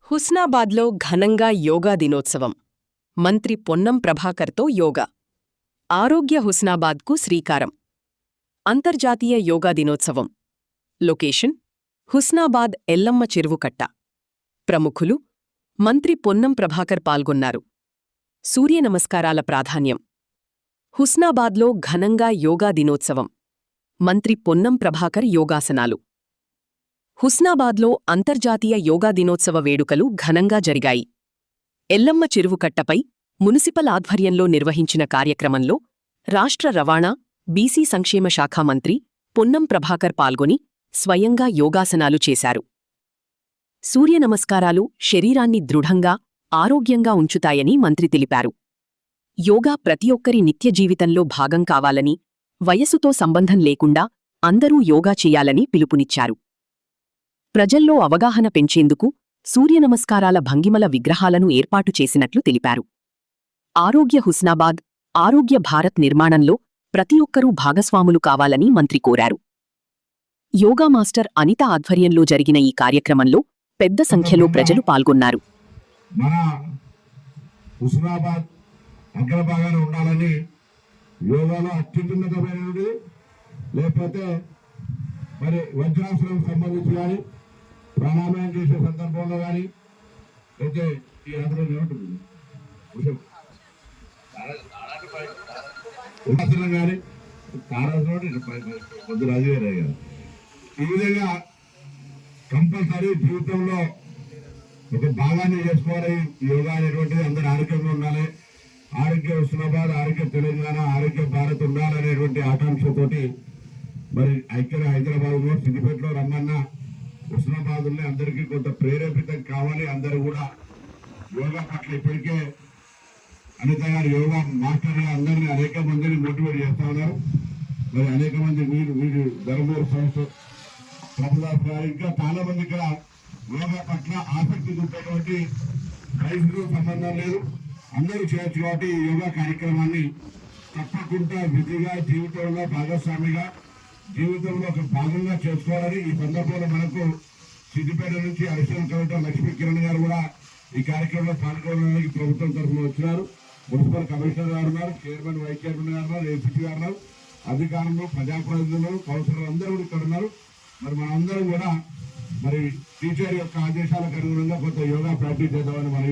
హుస్నాబాద్లో ఘనంగా యోగా దినోత్సవం. మంత్రి పొన్నం ప్రభాకర్తో యోగా. ఆరోగ్య హుస్నాబాద్కు శ్రీకారం. అంతర్జాతీయ యోగా దినోత్సవం. లొకేషన్: హుస్నాబాద్ ఎల్లమ్మ చెరువుకట్ట. ప్రముఖులు: మంత్రి పొన్నం ప్రభాకర్ పాల్గొన్నారు. సూర్య నమస్కారాల ప్రాధాన్యం. హుస్నాబాద్లో ఘనంగా యోగా దినోత్సవం. మంత్రి పొన్నం ప్రభాకర్ యోగాసనాలు. హుస్నాబాద్లో అంతర్జాతీయ యోగా దినోత్సవ వేడుకలు ఘనంగా జరిగాయి. ఎల్లమ్మ చెరువుకట్టపై మునిసిపల్ ఆధ్వర్యంలో నిర్వహించిన కార్యక్రమంలో రాష్ట్ర రవాణా, బీసీ సంక్షేమ శాఖ మంత్రి పొన్నం ప్రభాకర్ పాల్గొని స్వయంగా యోగాసనాలు చేశారు. సూర్య నమస్కారాలు శరీరాన్ని దృఢంగా, ఆరోగ్యంగా ఉంచుతాయని మంత్రి తెలిపారు. యోగా ప్రతి ఒక్కరి నిత్య జీవితంలో భాగం కావాలని, వయసుతో సంబంధం లేకుండా అందరూ యోగా చెయ్యాలని పిలుపునిచ్చారు. ప్రజల్లో అవగాహన పెంచేందుకు సూర్యనమస్కారాల భంగిమల విగ్రహాలను ఏర్పాటు చేసినట్లు తెలిపారు. ఆరోగ్య హుస్నాబాద్, ఆరోగ్య భారత్ నిర్మాణంలో ప్రతి ఒక్కరూ భాగస్వాములు కావాలని మంత్రి కోరారు. యోగా మాస్టర్ అనిత ఆధ్వర్యంలో జరిగిన ఈ కార్యక్రమంలో పెద్ద సంఖ్యలో ప్రజలు పాల్గొన్నారు. ప్రాణాయామం చేసే సందర్భంలో కానీ అయితే ఈ అందులో ఏముంటుంది కానీ కొద్ది రాజుగారు ఈ విధంగా కంపల్సరీ జీవితంలో ఒక భాగాన్ని చేసుకోవాలి. యోగా అనేటువంటిది అందరు ఆరోగ్యంగా ఉండాలి. ఆరోగ్య హుస్నాబాద్, ఆరోగ్య తెలంగాణ, ఆరోగ్య భారత్ ఉండాలనేటువంటి ఆకాంక్షతోటి మరి ఐక్య హైదరాబాద్లో సిద్దిపేటలో రమ్మన్న హుస్నాబాద్లో అందరికీ కొంత ప్రేరేపితం కావాలి. అందరూ కూడా యోగా పట్ల ఇప్పటికే అనిత గారు యోగా మాస్టర్గా అందరినీ అనేక మందిని మోటివేట్ చేస్తా ఉన్నారు. మరి అనేక మంది వీరు ధర్మూరు సంస్థ ప్రభుదాస్ గారు ఇంకా చాలా మంది ఇక్కడ యోగా పట్ల ఆసక్తి చూపేటువంటి వయసుకు సంబంధం లేదు, అందరూ చేయొచ్చు. కాబట్టి ఈ యోగా కార్యక్రమాన్ని తప్పకుండా విధిగా జీవితంలో భాగస్వామిగా జీవితంలో ఒక భాగంగా చేసుకోవాలని ఈ సందర్భంలో మనకు సిద్దిపేట నుంచి అడిషనల్ కలెక్టర్ లక్ష్మీ కిరణ్ గారు కూడా ఈ కార్యక్రమంలో పాల్గొనడానికి ప్రభుత్వం తరఫున వచ్చినారు. మున్సిపల్ కమిషనర్ గారు ఉన్నారు, చైర్మన్, వైస్ చైర్మన్ గారు ఉన్నారు, ఏసీపీ గారు ఉన్నారు, అధికారులు, ప్రజాప్రతినిధులు, కౌన్సిలర్ అందరూ కూడా ఇక్కడ ఉన్నారు. మరి మనందరం కూడా మరి టీచర్ యొక్క ఆదేశాలకు అనుగుణంగా కొంత యోగా ప్రాక్టీస్ చేద్దామని మనం